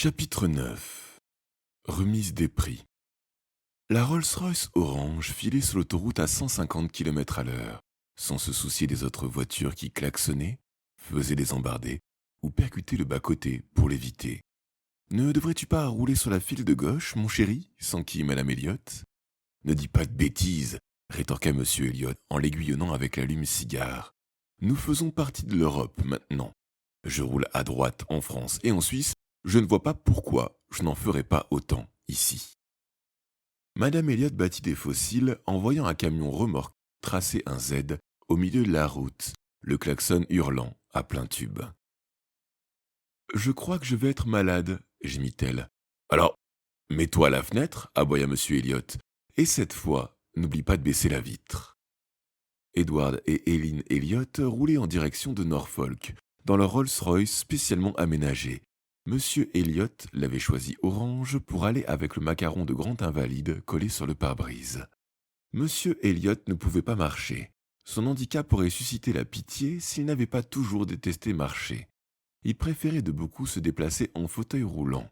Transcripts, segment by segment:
Chapitre 9. Remise des prix. La Rolls-Royce orange filait sur l'autoroute à 150 km/h, sans se soucier des autres voitures qui klaxonnaient, faisaient des embardées ou percutaient le bas-côté pour l'éviter. Ne devrais-tu pas rouler sur la file de gauche, mon chéri, s'enquit Madame Elliot. Ne dis pas de bêtises, rétorqua Monsieur Elliot en l'aiguillonnant avec l'allume-cigare. Nous faisons partie de l'Europe maintenant. Je roule à droite en France et en Suisse. Je ne vois pas pourquoi je n'en ferai pas autant ici. Madame Elliot battit des fossiles en voyant un camion remorque tracer un Z au milieu de la route, le klaxon hurlant à plein tube. Je crois que je vais être malade, gémit-elle. Alors, mets-toi à la fenêtre, aboya Monsieur Elliot, et cette fois, n'oublie pas de baisser la vitre. Edward et Eileen Elliot roulaient en direction de Norfolk, dans leur Rolls-Royce spécialement aménagé. Monsieur Elliot l'avait choisi orange pour aller avec le macaron de grand invalide collé sur le pare-brise. Monsieur Elliot ne pouvait pas marcher. Son handicap aurait suscité la pitié s'il n'avait pas toujours détesté marcher. Il préférait de beaucoup se déplacer en fauteuil roulant.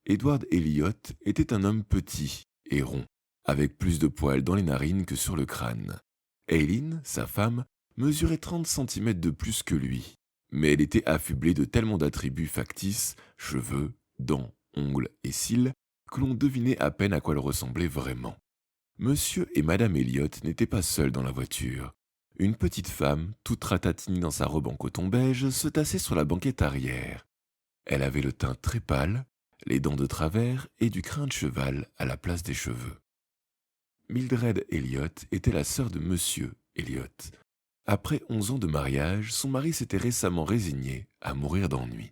Edward Elliot était un homme petit et rond, avec plus de poils dans les narines que sur le crâne. Eileen, sa femme, mesurait 30 cm de plus que lui. Mais elle était affublée de tellement d'attributs factices, cheveux, dents, ongles et cils, que l'on devinait à peine à quoi elle ressemblait vraiment. Monsieur et Madame Elliot n'étaient pas seuls dans la voiture. Une petite femme, toute ratatinée dans sa robe en coton beige, se tassait sur la banquette arrière. Elle avait le teint très pâle, les dents de travers et du crin de cheval à la place des cheveux. Mildred Elliot était la sœur de Monsieur Elliot. Après 11 ans de mariage, son mari s'était récemment résigné à mourir d'ennui.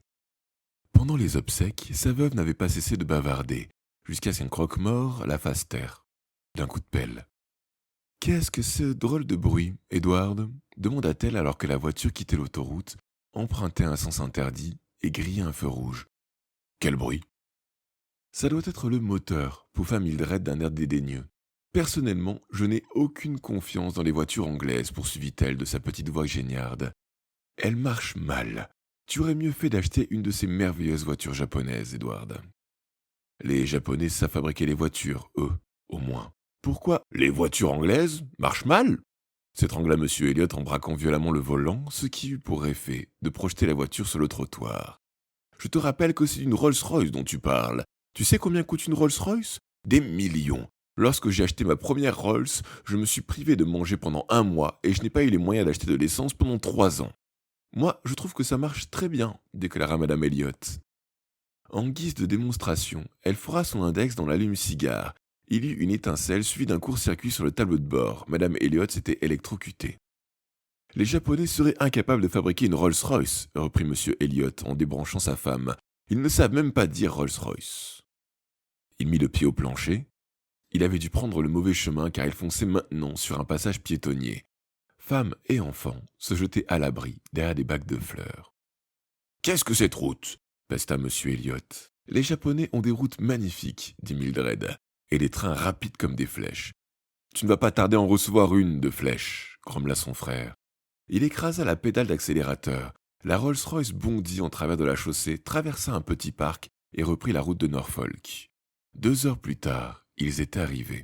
Pendant les obsèques, sa veuve n'avait pas cessé de bavarder, jusqu'à ce qu'un croque-mort la fasse taire, d'un coup de pelle. « Qu'est-ce que ce drôle de bruit, Edward ?» demanda-t-elle alors que la voiture quittait l'autoroute, empruntait un sens interdit et grillait un feu rouge. « Quel bruit ?»« Ça doit être le moteur, pouffa Mildred d'un air dédaigneux. Personnellement, je n'ai aucune confiance dans les voitures anglaises, poursuivit-elle de sa petite voix géniarde. Elles marchent mal. Tu aurais mieux fait d'acheter une de ces merveilleuses voitures japonaises, Edward. Les Japonais savent fabriquer les voitures, eux, au moins. Pourquoi les voitures anglaises marchent mal s'étrangla Monsieur Elliot en braquant violemment le volant, ce qui eut pour effet de projeter la voiture sur le trottoir. Je te rappelle que c'est une Rolls-Royce dont tu parles. Tu sais combien coûte une Rolls-Royce ? Des millions. Lorsque j'ai acheté ma première Rolls, je me suis privé de manger pendant 1 mois et je n'ai pas eu les moyens d'acheter de l'essence pendant 3 ans. Moi, je trouve que ça marche très bien, déclara Madame Elliot. En guise de démonstration, elle fora son index dans l'allume-cigare. Il y eut une étincelle suivie d'un court-circuit sur le tableau de bord. Madame Elliot s'était électrocutée. Les Japonais seraient incapables de fabriquer une Rolls-Royce, reprit Monsieur Elliot en débranchant sa femme. Ils ne savent même pas dire Rolls-Royce. Il mit le pied au plancher. Il avait dû prendre le mauvais chemin car il fonçait maintenant sur un passage piétonnier. Femmes et enfants se jetaient à l'abri derrière des bacs de fleurs. « Qu'est-ce que cette route ?» pesta Monsieur Elliot. « Les Japonais ont des routes magnifiques, dit Mildred, et des trains rapides comme des flèches. Tu ne vas pas tarder à en recevoir une de flèche, grommela son frère. Il écrasa la pédale d'accélérateur. La Rolls-Royce bondit en travers de la chaussée, traversa un petit parc et reprit la route de Norfolk. 2 heures plus tard, ils étaient arrivés.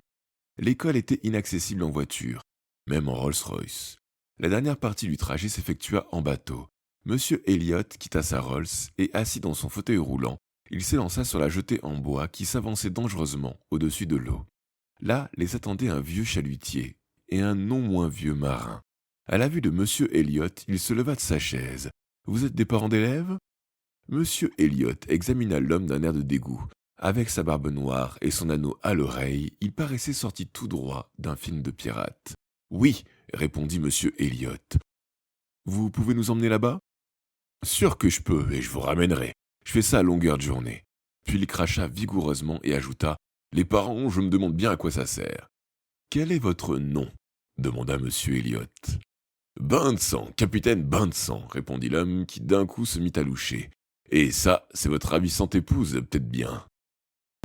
L'école était inaccessible en voiture, même en Rolls-Royce. La dernière partie du trajet s'effectua en bateau. Monsieur Elliot quitta sa Rolls et, assis dans son fauteuil roulant, il s'élança sur la jetée en bois qui s'avançait dangereusement au-dessus de l'eau. Là les attendait un vieux chalutier et un non moins vieux marin. À la vue de Monsieur Elliot, il se leva de sa chaise. « Vous êtes des parents d'élèves ?» Monsieur Elliot examina l'homme d'un air de dégoût. Avec sa barbe noire et son anneau à l'oreille, il paraissait sorti tout droit d'un film de pirate. « Oui, » répondit Monsieur Elliot. « Vous pouvez nous emmener là-bas ?»« Sûr que je peux, et je vous ramènerai. Je fais ça à longueur de journée. » Puis il cracha vigoureusement et ajouta « Les parents, je me demande bien à quoi ça sert. »« Quel est votre nom ?» demanda Monsieur Elliot. « Bain de sang, capitaine Bain de sang, » répondit l'homme qui d'un coup se mit à loucher. « Et ça, c'est votre ravissante épouse, peut-être bien. »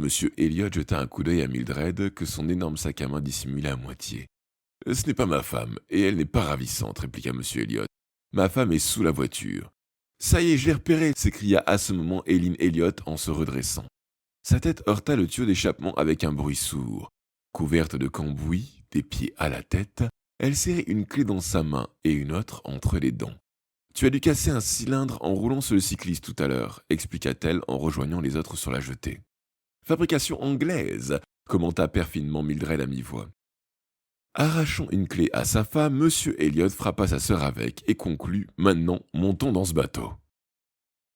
Monsieur Elliot jeta un coup d'œil à Mildred que son énorme sac à main dissimulait à moitié. « Ce n'est pas ma femme, et elle n'est pas ravissante, » répliqua Monsieur Elliot. « Ma femme est sous la voiture. Ça y est, je l'ai repéré, s'écria à ce moment Eileen Elliott en se redressant. Sa tête heurta le tuyau d'échappement avec un bruit sourd. Couverte de cambouis, des pieds à la tête, elle serrait une clé dans sa main et une autre entre les dents. Tu as dû casser un cylindre en roulant sur le cycliste tout à l'heure, expliqua-t-elle en rejoignant les autres sur la jetée. Fabrication anglaise, commenta perfidement Mildred à mi-voix. Arrachant une clé à sa femme, M. Elliot frappa sa sœur avec et conclut « Maintenant, montons dans ce bateau ».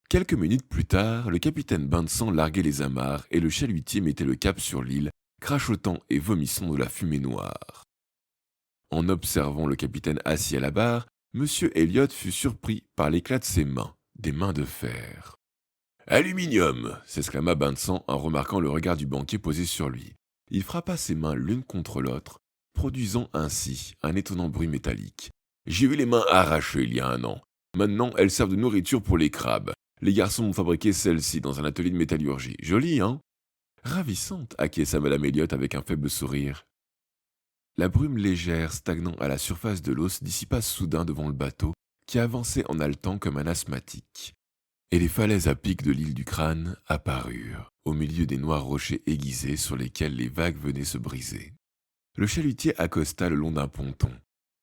Quelques minutes plus tard, le capitaine bain de sang larguait les amarres et le chalutier mettait le cap sur l'île, crachotant et vomissant de la fumée noire. En observant le capitaine assis à la barre, M. Elliot fut surpris par l'éclat de ses mains, des mains de fer. « Aluminium !» s'exclama bain de sang en remarquant le regard du banquier posé sur lui. Il frappa ses mains l'une contre l'autre, produisant ainsi un étonnant bruit métallique. « J'ai eu les mains arrachées il y a 1 an. Maintenant, elles servent de nourriture pour les crabes. Les garçons ont fabriqué celle-ci dans un atelier de métallurgie. Jolie, hein ?» Ravissante, acquiesça Madame Elliot avec un faible sourire. La brume légère stagnant à la surface de l'eau se dissipa soudain devant le bateau, qui avançait en haletant comme un asthmatique. Et les falaises à pic de l'île du Crâne apparurent, au milieu des noirs rochers aiguisés sur lesquels les vagues venaient se briser. Le chalutier accosta le long d'un ponton.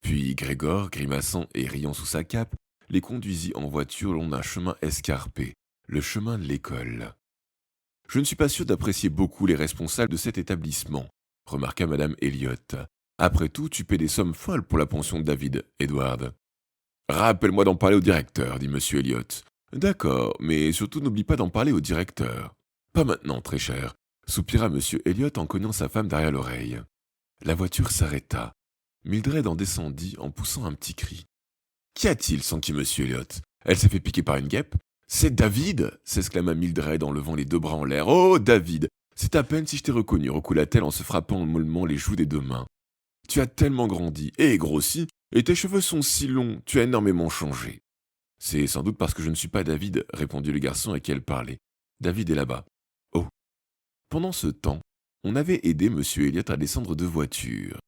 Puis Grégor, grimaçant et riant sous sa cape, les conduisit en voiture le long d'un chemin escarpé, le chemin de l'école. « Je ne suis pas sûr d'apprécier beaucoup les responsables de cet établissement, » remarqua Madame Elliot. « Après tout, tu paies des sommes folles pour la pension de David, Edward. »« Rappelle-moi d'en parler au directeur, » dit M. Elliot. « D'accord, mais surtout n'oublie pas d'en parler au directeur. »« Pas maintenant, très cher, » soupira M. Elliot en cognant sa femme derrière l'oreille. La voiture s'arrêta. Mildred en descendit en poussant un petit cri. « Qu'y a-t-il » s'enquit M. Elliot. « Elle s'est fait piquer par une guêpe ?»« C'est David !» s'exclama Mildred en levant les 2 bras en l'air. « Oh, David ! C'est à peine si je t'ai reconnu » recoula-t-elle en se frappant mollement les joues des 2 mains. « Tu as tellement grandi et grossi, et tes cheveux sont si longs, tu as énormément changé. »« C'est sans doute parce que je ne suis pas David » répondit le garçon à qui elle parlait. « David est là-bas. »« Oh !» Pendant ce temps, on avait aidé M. Elliot à descendre de voiture.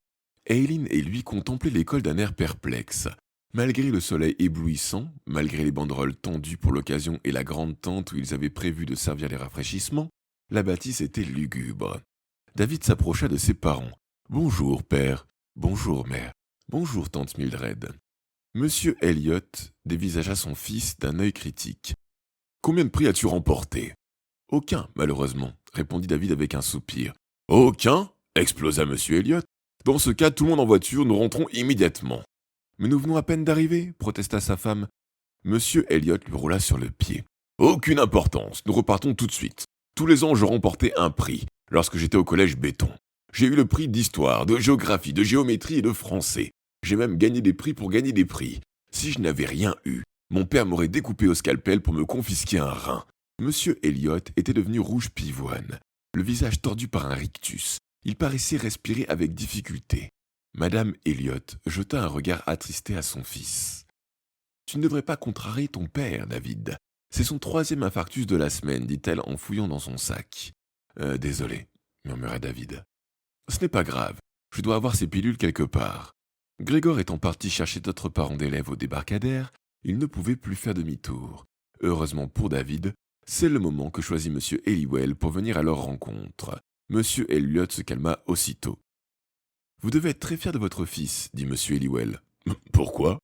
Eileen et lui contemplaient l'école d'un air perplexe. Malgré le soleil éblouissant, malgré les banderoles tendues pour l'occasion et la grande tente où ils avaient prévu de servir les rafraîchissements, la bâtisse était lugubre. David s'approcha de ses parents. « Bonjour, père. Bonjour, mère. Bonjour, tante Mildred. » Monsieur Elliot dévisagea son fils d'un œil critique. « Combien de prix as-tu remporté ?»« Aucun, malheureusement, » répondit David avec un soupir. « Aucun ?» explosa Monsieur Elliot. « Dans ce cas, tout le monde en voiture, nous rentrons immédiatement. »« Mais nous venons à peine d'arriver, » protesta sa femme. Monsieur Elliot lui roula sur le pied. « Aucune importance, nous repartons tout de suite. Tous les ans, je remportais un prix, lorsque j'étais au collège Béton. J'ai eu le prix d'histoire, de géographie, de géométrie et de français. J'ai même gagné des prix pour gagner des prix. Si je n'avais rien eu, mon père m'aurait découpé au scalpel pour me confisquer un rein. » Monsieur Elliot était devenu rouge pivoine, le visage tordu par un rictus. Il paraissait respirer avec difficulté. Madame Elliot jeta un regard attristé à son fils. « Tu ne devrais pas contrarier ton père, David. C'est son 3e infarctus de la semaine, dit-elle en fouillant dans son sac. Désolé, murmura David. Ce n'est pas grave, je dois avoir ces pilules quelque part. Grégor étant parti chercher d'autres parents d'élèves au débarcadère, il ne pouvait plus faire demi-tour. Heureusement pour David, c'est le moment que choisit M. Halliwell pour venir à leur rencontre. M. Elliot se calma aussitôt. « Vous devez être très fier de votre fils, » dit M. Halliwell. « Pourquoi ?»«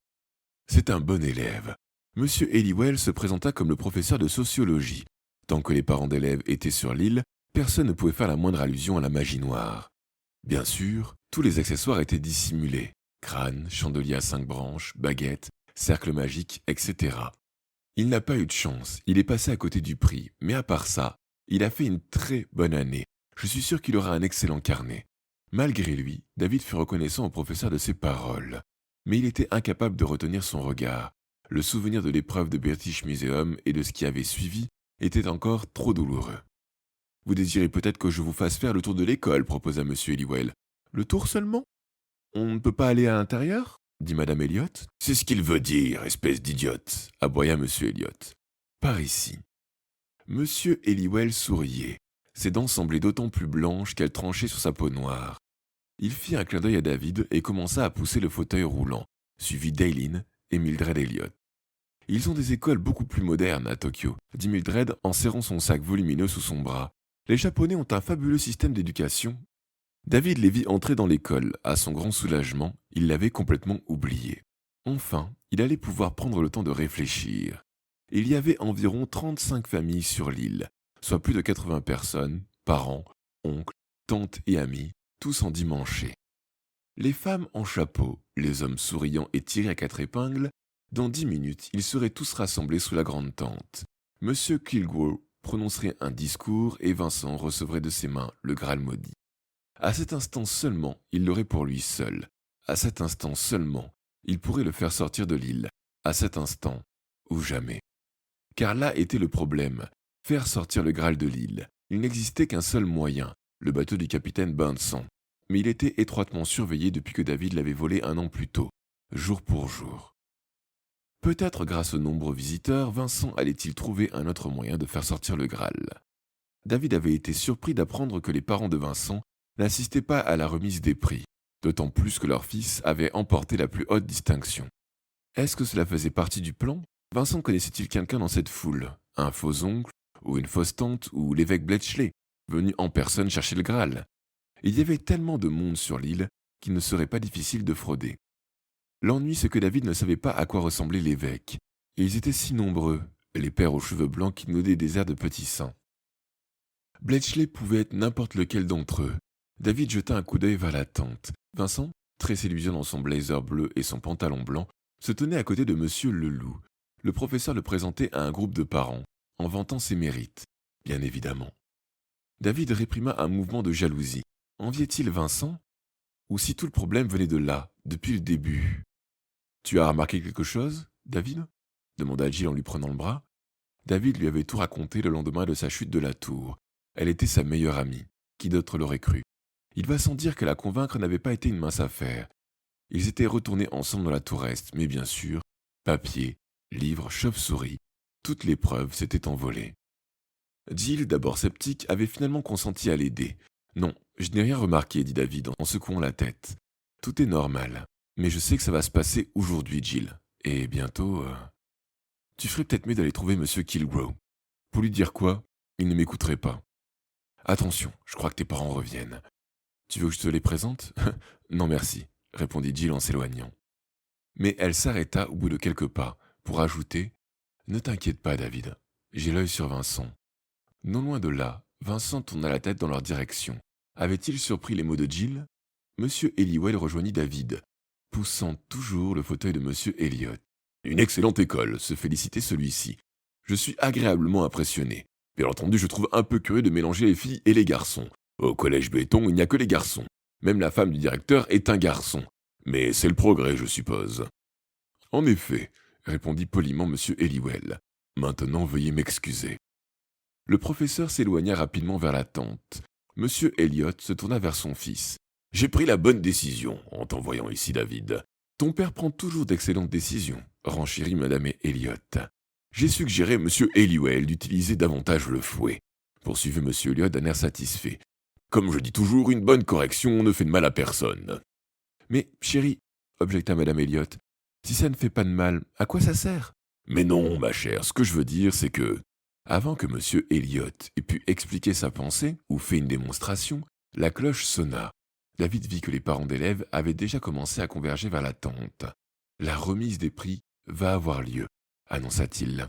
C'est un bon élève. » M. Halliwell se présenta comme le professeur de sociologie. Tant que les parents d'élèves étaient sur l'île, personne ne pouvait faire la moindre allusion à la magie noire. Bien sûr, tous les accessoires étaient dissimulés. Crâne, chandelier à 5 branches, baguettes, cercle magique, etc. Il n'a pas eu de chance, il est passé à côté du prix, mais à part ça, il a fait une très bonne année. Je suis sûr qu'il aura un excellent carnet. Malgré lui, David fut reconnaissant au professeur de ses paroles. Mais il était incapable de retenir son regard. Le souvenir de l'épreuve de British Museum et de ce qui avait suivi était encore trop douloureux. « Vous désirez peut-être que je vous fasse faire le tour de l'école » proposa M. Halliwell. « Le tour seulement ? On ne peut pas aller à l'intérieur » dit Madame Elliot. « C'est ce qu'il veut dire, espèce d'idiote » aboya M. Elliot. « Par ici. » M. Halliwell souriait. Ses dents semblaient d'autant plus blanches qu'elles tranchaient sur sa peau noire. Il fit un clin d'œil à David et commença à pousser le fauteuil roulant, suivi d'Eileen et Mildred Elliot. Ils ont des écoles beaucoup plus modernes à Tokyo, dit Mildred en serrant son sac volumineux sous son bras. Les Japonais ont un fabuleux système d'éducation. David les vit entrer dans l'école. À son grand soulagement, il l'avait complètement oublié. Enfin, il allait pouvoir prendre le temps de réfléchir. Il y avait environ 35 familles sur l'île, soit plus de 80 personnes, parents, oncles, tantes et amis, tous endimanchés. Les femmes en chapeau, les hommes souriants et tirés à 4 épingles. Dans 10 minutes, ils seraient tous rassemblés sous la grande tente. Monsieur Kilgore prononcerait un discours et Vincent recevrait de ses mains le Graal maudit. À cet instant seulement, il l'aurait pour lui seul. À cet instant seulement, il pourrait le faire sortir de l'île. À cet instant, ou jamais. Car là était le problème, faire sortir le Graal de l'île. Il n'existait qu'un seul moyen, le bateau du capitaine Benson. Mais il était étroitement surveillé depuis que David l'avait volé 1 an plus tôt, jour pour jour. Peut-être grâce aux nombreux visiteurs, Vincent allait-il trouver un autre moyen de faire sortir le Graal. David avait été surpris d'apprendre que les parents de Vincent n'assistaient pas à la remise des prix, d'autant plus que leur fils avait emporté la plus haute distinction. Est-ce que cela faisait partie du plan? Vincent connaissait-il quelqu'un dans cette foule? Un faux oncle, ou une fausse tante, ou l'évêque Bletchley, venu en personne chercher le Graal? Il y avait tellement de monde sur l'île qu'il ne serait pas difficile de frauder. L'ennui, c'est que David ne savait pas à quoi ressemblait l'évêque. Et ils étaient si nombreux, les pères aux cheveux blancs qui nodaient des airs de petits saints. Bletchley pouvait être n'importe lequel d'entre eux. David jeta un coup d'œil vers la tente. Vincent, très séduisant dans son blazer bleu et son pantalon blanc, se tenait à côté de Monsieur Leloup. Le professeur le présentait à un groupe de parents, en vantant ses mérites, bien évidemment. David réprima un mouvement de jalousie. Enviait-il Vincent? Ou si tout le problème venait de là, depuis le début? Tu as remarqué quelque chose, David? Demanda Jill en lui prenant le bras. David lui avait tout raconté le lendemain de sa chute de la tour. Elle était sa meilleure amie. Qui d'autre l'aurait cru? Il va sans dire que la convaincre n'avait pas été une mince affaire. Ils étaient retournés ensemble dans la tour est, mais bien sûr, papier, livres, chauve-souris, toutes les preuves s'étaient envolées. Jill, d'abord sceptique, avait finalement consenti à l'aider. Non, je n'ai rien remarqué, dit David en secouant la tête. Tout est normal. Mais je sais que ça va se passer aujourd'hui, Jill. Et bientôt... Tu ferais peut-être mieux d'aller trouver Monsieur Kilgore. Pour lui dire quoi? Il ne m'écouterait pas. Attention, je crois que tes parents reviennent. Tu veux que je te les présente? Non merci, répondit Jill en s'éloignant. Mais elle s'arrêta au bout de quelques pas, pour ajouter « Ne t'inquiète pas, David, j'ai l'œil sur Vincent. » Non loin de là, Vincent tourna la tête dans leur direction. Avait-il surpris les mots de Jill? Monsieur Halliwell rejoignit David, poussant toujours le fauteuil de Monsieur Elliot. « Une excellente école, se félicitait celui-ci. Je suis agréablement impressionné. Bien entendu, je trouve un peu curieux de mélanger les filles et les garçons. Au collège Béton, il n'y a que les garçons. Même la femme du directeur est un garçon. Mais c'est le progrès, je suppose. » En effet, répondit poliment Monsieur Halliwell. Maintenant, veuillez m'excuser. Le professeur s'éloigna rapidement vers la tente. Monsieur Elliot se tourna vers son fils. « J'ai pris la bonne décision en t'envoyant ici, David. Ton père prend toujours d'excellentes décisions, renchérit Madame Elliot. J'ai suggéré à Monsieur Halliwell d'utiliser davantage le fouet, poursuivit Monsieur Elliot d'un air satisfait. Comme je dis toujours, une bonne correction ne fait de mal à personne. Mais, chérie, objecta Madame Elliot, si ça ne fait pas de mal, à quoi ça sert? Mais non, ma chère, ce que je veux dire, c'est que... Avant que Monsieur Elliot ait pu expliquer sa pensée ou fait une démonstration, la cloche sonna. David vit que les parents d'élèves avaient déjà commencé à converger vers la tente. La remise des prix va avoir lieu, annonça-t-il.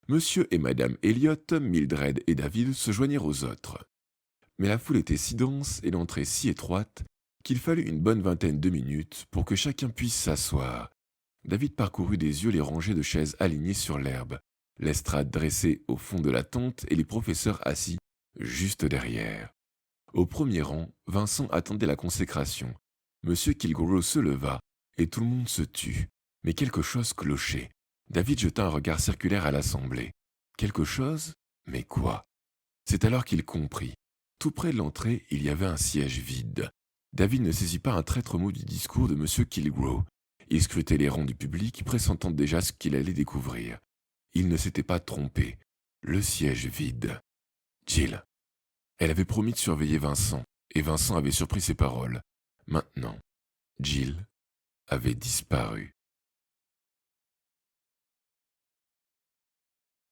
Monsieur et Madame Elliot, Mildred et David se joignirent aux autres. Mais la foule était si dense et l'entrée si étroite qu'il fallut une bonne vingtaine de minutes pour que chacun puisse s'asseoir. David parcourut des yeux les rangées de chaises alignées sur l'herbe, l'estrade dressée au fond de la tente et les professeurs assis juste derrière. Au premier rang, Vincent attendait la consécration. Monsieur Kilgore se leva et tout le monde se tut. Mais quelque chose clochait. David jeta un regard circulaire à l'assemblée. Quelque chose? Mais quoi? C'est alors qu'il comprit. Tout près de l'entrée, il y avait un siège vide. David ne saisit pas un traître mot du discours de Monsieur Kilgore. Il scrutait les rangs du public, pressentant déjà ce qu'il allait découvrir. Il ne s'était pas trompé. Le siège vide. Jill. Elle avait promis de surveiller Vincent, et Vincent avait surpris ses paroles. Maintenant, Jill avait disparu.